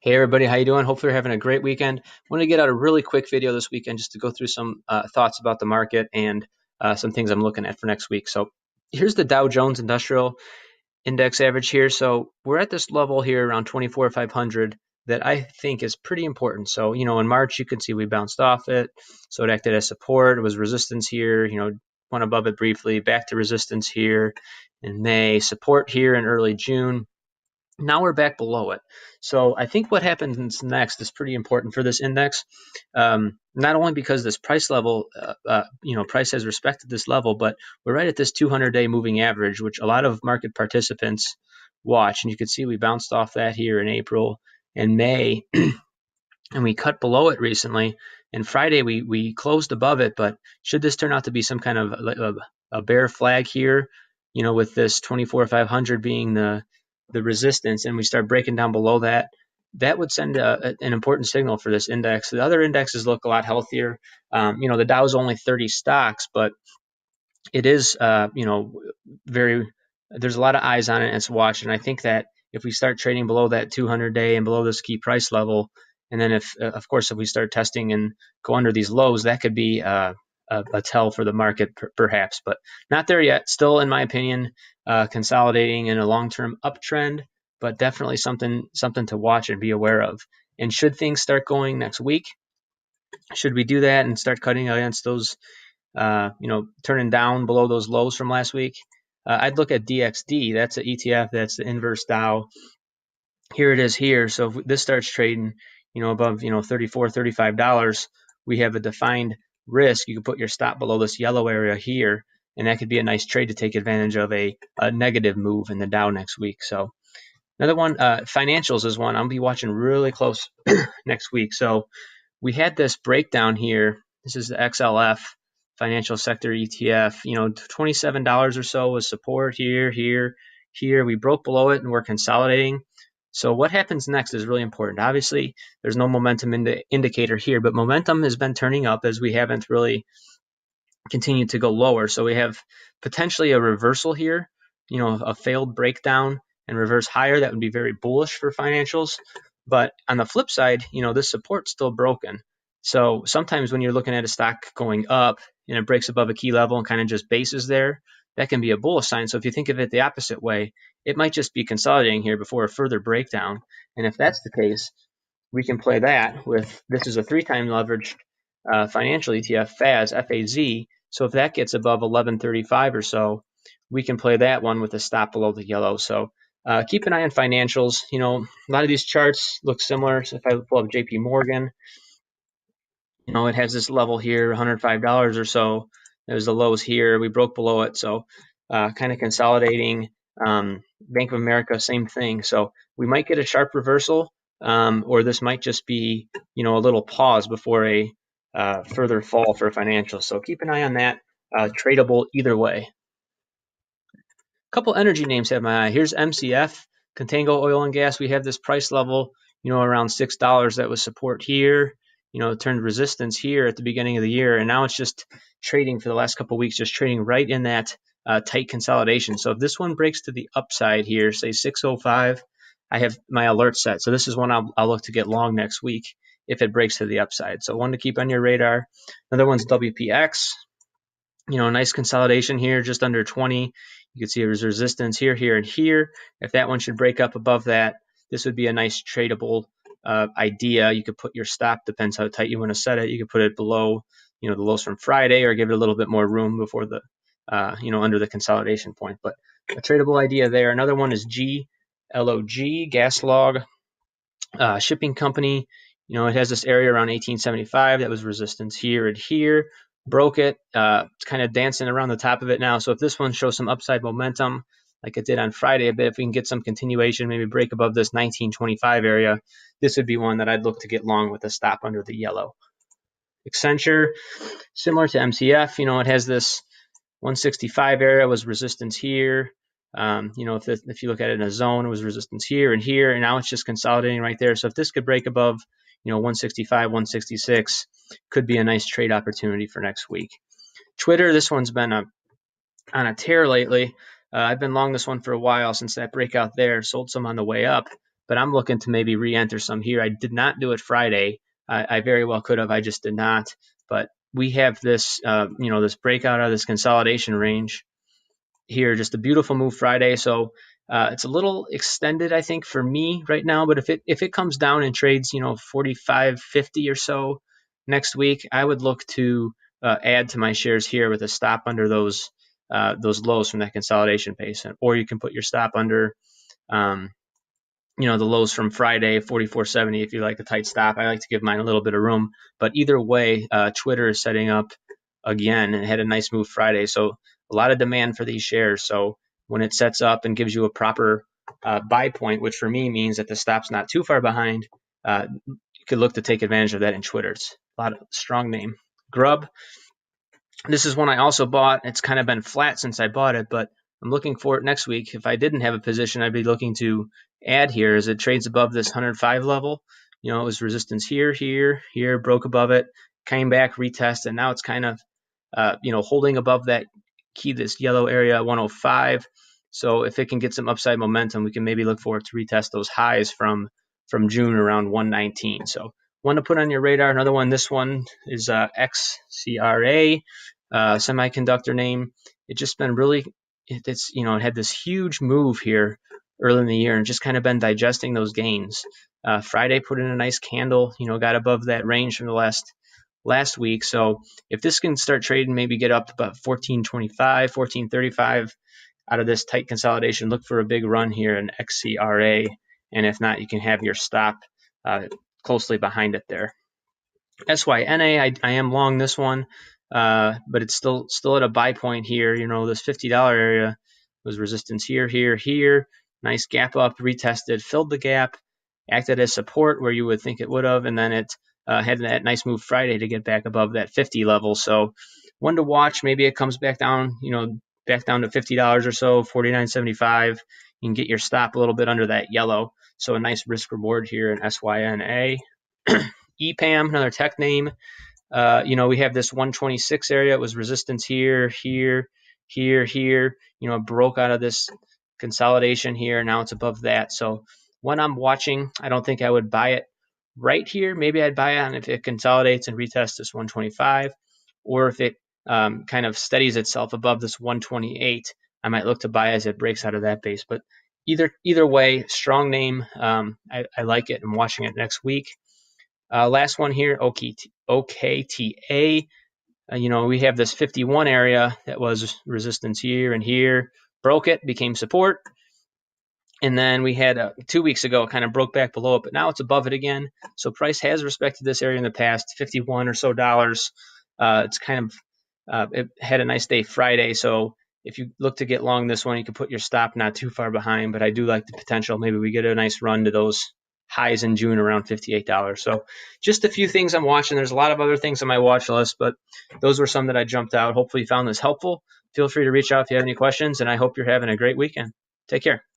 Hey everybody, how you doing? Hopefully you're having a great weekend. I want to get out a really quick video this weekend just to go through some thoughts about the market and some things I'm looking at for next week. So here's the Dow Jones Industrial Index average here. So we're at this level here around 24,500 that I think is pretty important. So, in March, you can see we bounced off it. So it acted as support. It was resistance here, went above it briefly, back to resistance here in May, support here in early June. Now we're back below it. So I think what happens next is pretty important for this index, not only because this price level, price has respected this level, but we're right at this 200-day moving average, which a lot of market participants watch. And you can see we bounced off that here in April and May, and we cut below it recently. And Friday we closed above it, but should this turn out to be some kind of a bear flag here, with this 24,500 being the resistance, and we start breaking down below that, that would send an important signal for this index. The other indexes look a lot healthier. The Dow's only 30 stocks, but it is, very, there's a lot of eyes on it and it's watched. And I think that if we start trading below that 200-day and below this key price level, and then of course, if we start testing and go under these lows, that could be a tell for the market, perhaps, but not there yet. Still, in my opinion, consolidating in a long-term uptrend, but definitely something to watch and be aware of. And should things start going next week, should we do that and start cutting against those, turning down below those lows from last week, I'd look at DXD. That's an ETF. That's the inverse Dow. Here it is here. So if this starts trading, above, $34, $35, we have a defined risk. You can put your stop below this yellow area here, and that could be a nice trade to take advantage of a negative move in the Dow next week. So another one, financials is one I'll be watching really close next week. So we had this breakdown here. This is the XLF financial sector ETF. $27 or so was support here, here, here. We broke below it and we're consolidating. So what happens next is really important. Obviously, there's no momentum indicator here, but momentum has been turning up as we haven't really continued to go lower. So we have potentially a reversal here, a failed breakdown and reverse higher. That would be very bullish for financials. But on the flip side, this support's still broken. So sometimes when you're looking at a stock going up and it breaks above a key level and kind of just bases there, that can be a bullish sign. So if you think of it the opposite way, it might just be consolidating here before a further breakdown. And if that's the case, we can play that with, this is a 3-time leveraged financial ETF, FAZ, F-A-Z. So if that gets above 1135 or so, we can play that one with a stop below the yellow. So keep an eye on financials. A lot of these charts look similar. So if I pull up JP Morgan, it has this level here, $105 or so. There's the lows here. We broke below it. So kind of consolidating. Bank of America, same thing. So we might get a sharp reversal, or this might just be, a little pause before a further fall for financials. So keep an eye on that. Tradable either way. A couple energy names have my eye. Here's MCF, Contango Oil and Gas. We have this price level, around $6. That was support here. It turned resistance here at the beginning of the year, and now it's just trading for the last couple of weeks, just trading right in that tight consolidation. So if this one breaks to the upside here, say 605, I have my alert set. So this is one I'll look to get long next week if it breaks to the upside. So one to keep on your radar. Another one's WPX. Nice consolidation here, just under 20. You can see there's resistance here, here, and here. If that one should break up above that, this would be a nice tradable idea. You could put your stop, depends how tight you want to set it. You could put it below, the lows from Friday, or give it a little bit more room before the, under the consolidation point. But a tradable idea there. Another one is GLOG, GasLog, shipping company. It has this area around 1875. That was resistance here and here. Broke it. It's kind of dancing around the top of it now. So if this one shows some upside momentum, like it did on Friday a bit, if we can get some continuation, maybe break above this 1925 area, this would be one that I'd look to get long with a stop under the yellow. Accenture, similar to MCF, it has this 165 area, was resistance here. If you look at it in a zone, it was resistance here, and now it's just consolidating right there. So if this could break above, 165, 166, could be a nice trade opportunity for next week. Twitter, this one's been on a tear lately. I've been long this one for a while since that breakout there, sold some on the way up. but I'm looking to maybe re-enter some here. I did not do it Friday. I very well could have. I just did not. But we have this, this breakout out of this consolidation range here. Just a beautiful move Friday. So it's a little extended, I think, for me right now. But if it comes down and trades, 45.50 or so next week, I would look to add to my shares here with a stop under those lows from that consolidation pace, or you can put your stop under the lows from Friday, 44.70, if you like a tight stop. I like to give mine a little bit of room. But either way, Twitter is setting up again and had a nice move Friday. So a lot of demand for these shares. So when it sets up and gives you a proper buy point, which for me means that the stop's not too far behind, you could look to take advantage of that in Twitter. It's a lot of strong name. Grub. This is one I also bought. It's kind of been flat since I bought it, but I'm looking for it next week. If I didn't have a position, I'd be looking to add here as it trades above this 105 level. It was resistance here, broke above it, came back, retested, and now it's kind of, holding above that key, this yellow area, 105. So if it can get some upside momentum, we can maybe look forward to retest those highs from June around 119. So one to put on your radar. Another one, this one is XCRA, semiconductor name. It's just been really, it had this huge move here early in the year and just kind of been digesting those gains. Friday put in a nice candle, got above that range from the last week. So if this can start trading, maybe get up about 1425, 1435 out of this tight consolidation, look for a big run here in XCRA. And if not, you can have your stop closely behind it there. SYNA, I am long this one, but it's still at a buy point here. This $50 area was resistance here. Nice gap up, retested, filled the gap, acted as support where you would think it would have, and then it had that nice move Friday to get back above that 50 level. So one to watch. Maybe it comes back down, back down to $50 or so, $49.75. You can get your stop a little bit under that yellow. So a nice risk reward here in SYNA. EPAM, another tech name. We have this 126 area. It was resistance here. Broke out of this consolidation here. Now it's above that. So when I'm watching, I don't think I would buy it right here. Maybe I'd buy it on if it consolidates and retests this 125, or if it kind of steadies itself above this 128, I might look to buy as it breaks out of that base. But either way, strong name. I like it. I'm watching it next week. Last one here, OKTA. We have this 51 area that was resistance here and here, broke it, became support. And then we had 2 weeks ago, it kind of broke back below it, but now it's above it again. So price has respected this area in the past, 51 or so dollars. It's kind of, it had a nice day Friday. So if you look to get long this one, you can put your stop not too far behind, but I do like the potential. Maybe we get a nice run to those highs in June around $58. So just a few things I'm watching. There's a lot of other things on my watch list, but those were some that I jumped out. Hopefully you found this helpful. Feel free to reach out if you have any questions, and I hope you're having a great weekend. Take care.